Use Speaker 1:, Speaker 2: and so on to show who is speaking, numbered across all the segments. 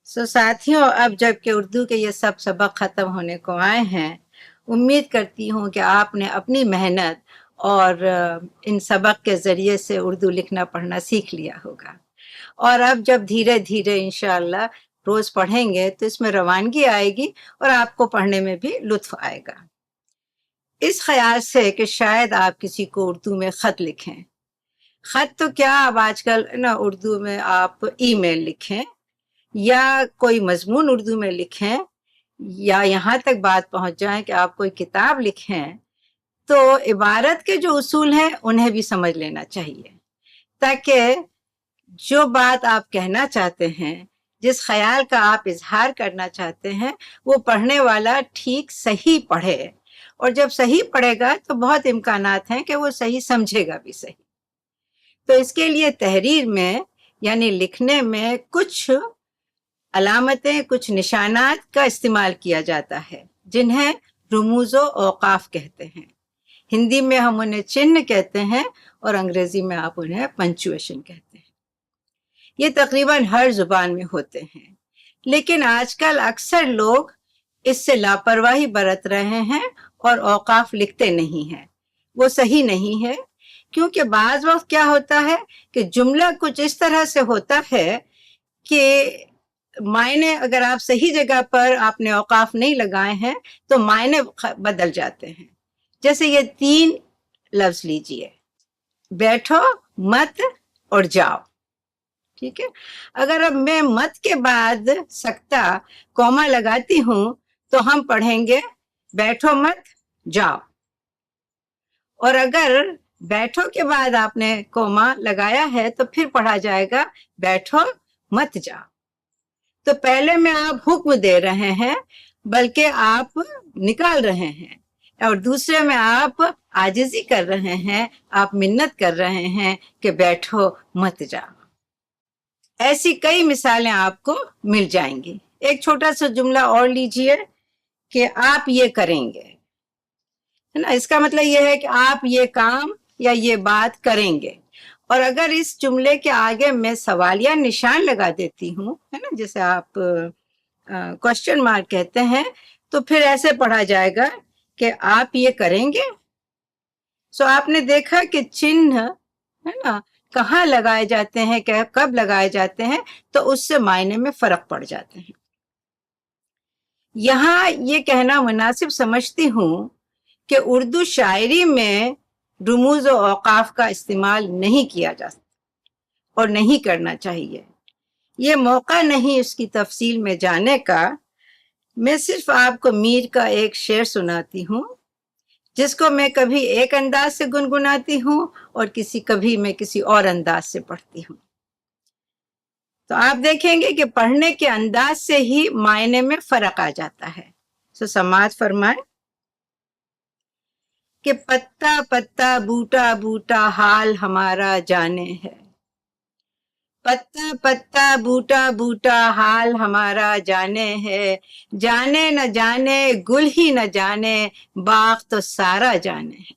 Speaker 1: साथियों, अब जब कि उर्दू के ये सब सबक ख़त्म होने को आए हैं, उम्मीद करती हूँ कि आपने अपनी मेहनत और इन सबक के ज़रिए से उर्दू लिखना पढ़ना सीख लिया होगा। और अब जब धीरे धीरे इंशाअल्लाह रोज़ पढ़ेंगे तो इसमें रवानगी आएगी और आपको पढ़ने में भी लुत्फ़ आएगा। इस ख़याल से कि शायद आप किसी को उर्दू में ख़त लिखें। ख़त तो क्या, अब आजकल ना उर्दू में आप ईमेल लिखें या कोई मजमून उर्दू में लिखें, या यहाँ तक बात पहुँच जाए कि आप कोई किताब लिखें, तो इबारत के जो उसूल हैं उन्हें भी समझ लेना चाहिए, ताकि जो बात आप कहना चाहते हैं, जिस ख्याल का आप इजहार करना चाहते हैं, वो पढ़ने वाला ठीक सही पढ़े। और जब सही पढ़ेगा तो बहुत इम्कानात हैं कि वो सही समझेगा भी सही। तो इसके लिए तहरीर में यानी लिखने में कुछ अलामतें, कुछ निशानात का इस्तेमाल किया जाता है, जिन्हें रुमूज़ो औक़ाफ़ कहते हैं। हिंदी में हम उन्हें चिन्ह कहते हैं और अंग्रेजी में आप उन्हें पंक्चुएशन कहते हैं। ये तकरीबन हर जुबान में होते हैं, लेकिन आजकल अक्सर लोग इससे लापरवाही बरत रहे हैं और औक़ाफ़ लिखते नहीं हैं। वो सही नहीं है, क्योंकि बाज़ वक्त क्या होता है कि जुमला कुछ इस तरह से होता है कि मायने, अगर आप सही जगह पर आपने औक़ाफ़ नहीं लगाए हैं तो मायने बदल जाते हैं। जैसे ये 3 लफ्ज़ लीजिए, बैठो, मत और जाओ। ठीक है, अगर अब मैं मत के बाद सकता कॉमा लगाती हूं तो हम पढ़ेंगे बैठो मत जाओ, और अगर बैठो के बाद आपने कॉमा लगाया है तो फिर पढ़ा जाएगा बैठो मत जाओ। तो पहले में आप हुक्म दे रहे हैं, बल्कि आप निकाल रहे हैं, और दूसरे में आप आजिज़ी कर रहे हैं, आप मिन्नत कर रहे हैं कि बैठो मत जाओ। ऐसी कई मिसालें आपको मिल जाएंगी। एक छोटा सा जुमला और लीजिए कि आप ये करेंगे, है ना। इसका मतलब ये है कि आप ये काम या ये बात करेंगे। और अगर इस जुमले के आगे मैं सवालिया निशान लगा देती हूँ, है ना, जैसे आप क्वेश्चन मार्क कहते हैं, तो फिर ऐसे पढ़ा जाएगा कि आप ये करेंगे। सो आपने देखा कि चिन्ह, है ना, कहाँ लगाए जाते हैं, कब लगाए जाते हैं, तो उससे मायने में फर्क पड़ जाते हैं। यहाँ ये कहना मुनासिब समझती हूँ कि उर्दू शायरी में रुमूज़ और औक़ाफ़ का इस्तेमाल नहीं किया जा सकता और नहीं करना चाहिए। ये मौका नहीं उसकी तफसील में जाने का। मैं सिर्फ आपको मीर का एक शेर सुनाती हूँ, जिसको मैं कभी एक अंदाज से गुनगुनाती हूँ और कभी मैं किसी और अंदाज से पढ़ती हूँ। तो आप देखेंगे कि पढ़ने के अंदाज से ही मायने में फर्क आ जाता है। समाज फरमाए कि पत्ता पत्ता बूटा बूटा हाल हमारा जाने है, पत्ता पत्ता बूटा बूटा हाल हमारा जाने है, जाने न जाने गुल ही न जाने बाग तो सारा जाने है।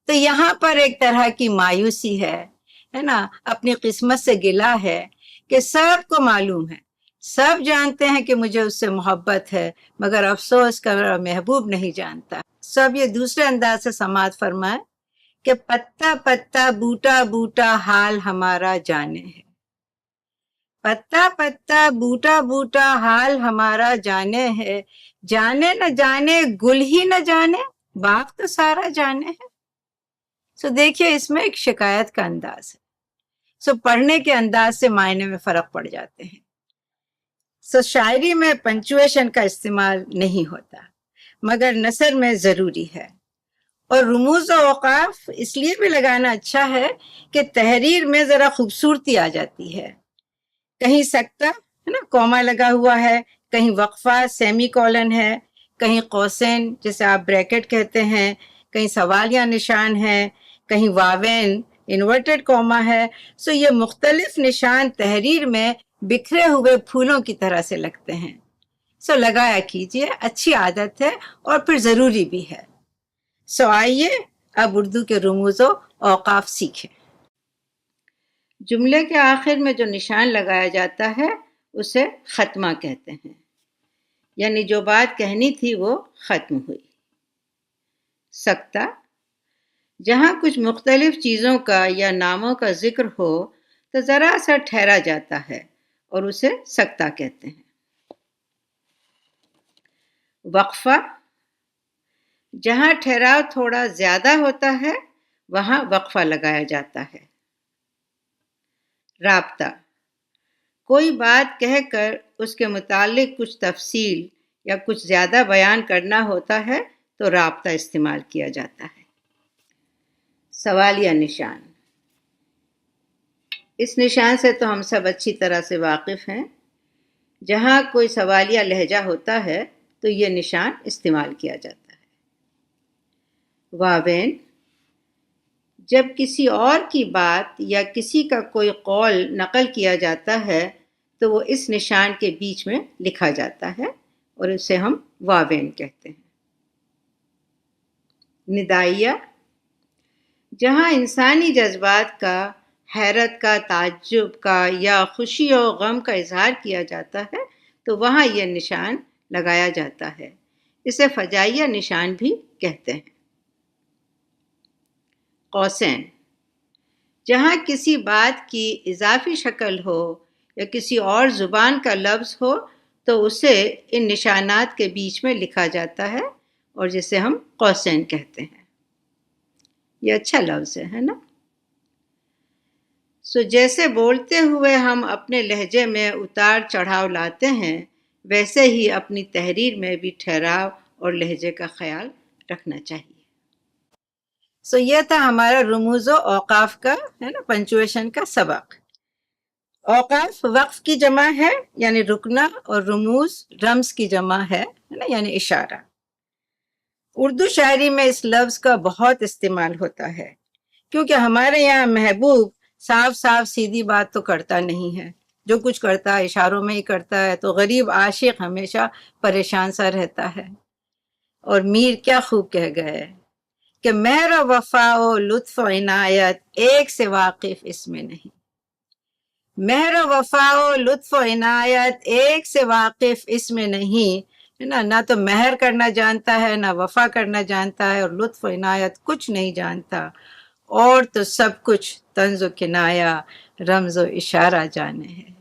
Speaker 1: तो यहाँ पर एक तरह की मायूसी है ना, अपनी किस्मत से गिला है कि सबको मालूम है, सब जानते हैं कि मुझे उससे मोहब्बत है, मगर अफसोस का महबूब नहीं जानता। सब ये दूसरे अंदाज से समाज फरमाए कि पत्ता पत्ता बूटा बूटा हाल हमारा जाने है, पत्ता पत्ता बूटा बूटा हाल हमारा जाने है, जाने न जाने गुल ही न जाने बाग तो सारा जाने है। सो देखिए, इसमें एक शिकायत का अंदाज है। सो पढ़ने के अंदाज से मायने में फर्क पड़ जाते हैं। सो शायरी में पंक्चुएशन का इस्तेमाल नहीं होता, मगर नसर में जरूरी है। और रुमूज़ और औक़ाफ़ इसलिए भी लगाना अच्छा है कि तहरीर में जरा खूबसूरती आ जाती है। कहीं सकता, है ना, कॉमा लगा हुआ है, कहीं वक्फा सेमी कॉलन है, कहीं कौसेन जिसे आप ब्रैकेट कहते हैं, कहीं सवालिया निशान है, कहीं वावेन इन्वर्टेड कॉमा है। सो ये मुख्तलिफ निशान तहरीर में बिखरे हुए फूलों की तरह से लगते हैं। सो लगाया कीजिए, अच्छी आदत है और फिर ज़रूरी भी है। सो आइए अब उर्दू के रुमूज़ और औक़ाफ़ सीखें। जुमले के आखिर में जो निशान लगाया जाता है اسے ختمہ کہتے ہیں، یعنی جو بات کہنی تھی وہ ختم ہوئی۔ سکتہ، جہاں کچھ مختلف چیزوں کا یا ناموں کا ذکر ہو تو ذرا سا ٹھہرا جاتا ہے اور اسے سکتہ کہتے ہیں۔ وقفہ، جہاں ٹھہراؤ تھوڑا زیادہ ہوتا ہے وہاں وقفہ لگایا جاتا ہے۔ رابطہ، کوئی بات کہہ کر اس کے متعلق کچھ تفصیل یا کچھ زیادہ بیان کرنا ہوتا ہے تو رابطہ استعمال کیا جاتا ہے۔ سوالیہ نشان، اس نشان سے تو ہم سب اچھی طرح سے واقف ہیں۔ جہاں کوئی سوالیہ لہجہ ہوتا ہے تو یہ نشان استعمال کیا جاتا ہے۔ واوین، جب کسی اور کی بات یا کسی کا کوئی قول نقل کیا جاتا ہے تو وہ اس نشان کے بیچ میں لکھا جاتا ہے اور اسے ہم واوین کہتے ہیں۔ ندائیہ، جہاں انسانی جذبات کا، حیرت کا، تعجب کا یا خوشی و غم کا اظہار کیا جاتا ہے تو وہاں یہ نشان لگایا جاتا ہے۔ اسے فجائیہ نشان بھی کہتے ہیں۔ قوسین، جہاں کسی بات کی اضافی شکل ہو یا کسی اور زبان کا لفظ ہو تو اسے ان نشانات کے بیچ میں لکھا جاتا ہے اور جسے ہم قوسین کہتے ہیں۔ یہ اچھا لفظ ہے نا؟ جیسے بولتے ہوئے ہم اپنے لہجے میں اتار چڑھاؤ لاتے ہیں ویسے ہی اپنی تحریر میں بھی ٹھہراؤ اور لہجے کا خیال رکھنا چاہیے۔ یہ تھا ہمارا رموز و اوقاف کا پنچویشن کا سبق۔ اوقاف وقف کی جمع ہے یعنی رکنا، اور رموز رمز کی جمع ہے یعنی اشارہ۔ اردو شاعری میں اس لفظ کا بہت استعمال ہوتا ہے کیونکہ ہمارے یہاں محبوب صاف صاف سیدھی بات تو کرتا نہیں ہے، جو کچھ کرتا ہے اشاروں میں ہی کرتا ہے، تو غریب عاشق ہمیشہ پریشان سا رہتا ہے۔ اور میر کیا خوب کہہ گئے کہ مہر و وفا و لطف و عنایت ایک سے واقف اس میں نہیں۔ مہر و وفا و لطف و عنایت ایک سے واقف اس میں نہیں، نہ تو مہر کرنا جانتا ہے، نہ وفا کرنا جانتا ہے، اور لطف و عنایت کچھ نہیں جانتا، اور تو سب کچھ طنز و کنایہ، رمز و اشارہ جانے ہے۔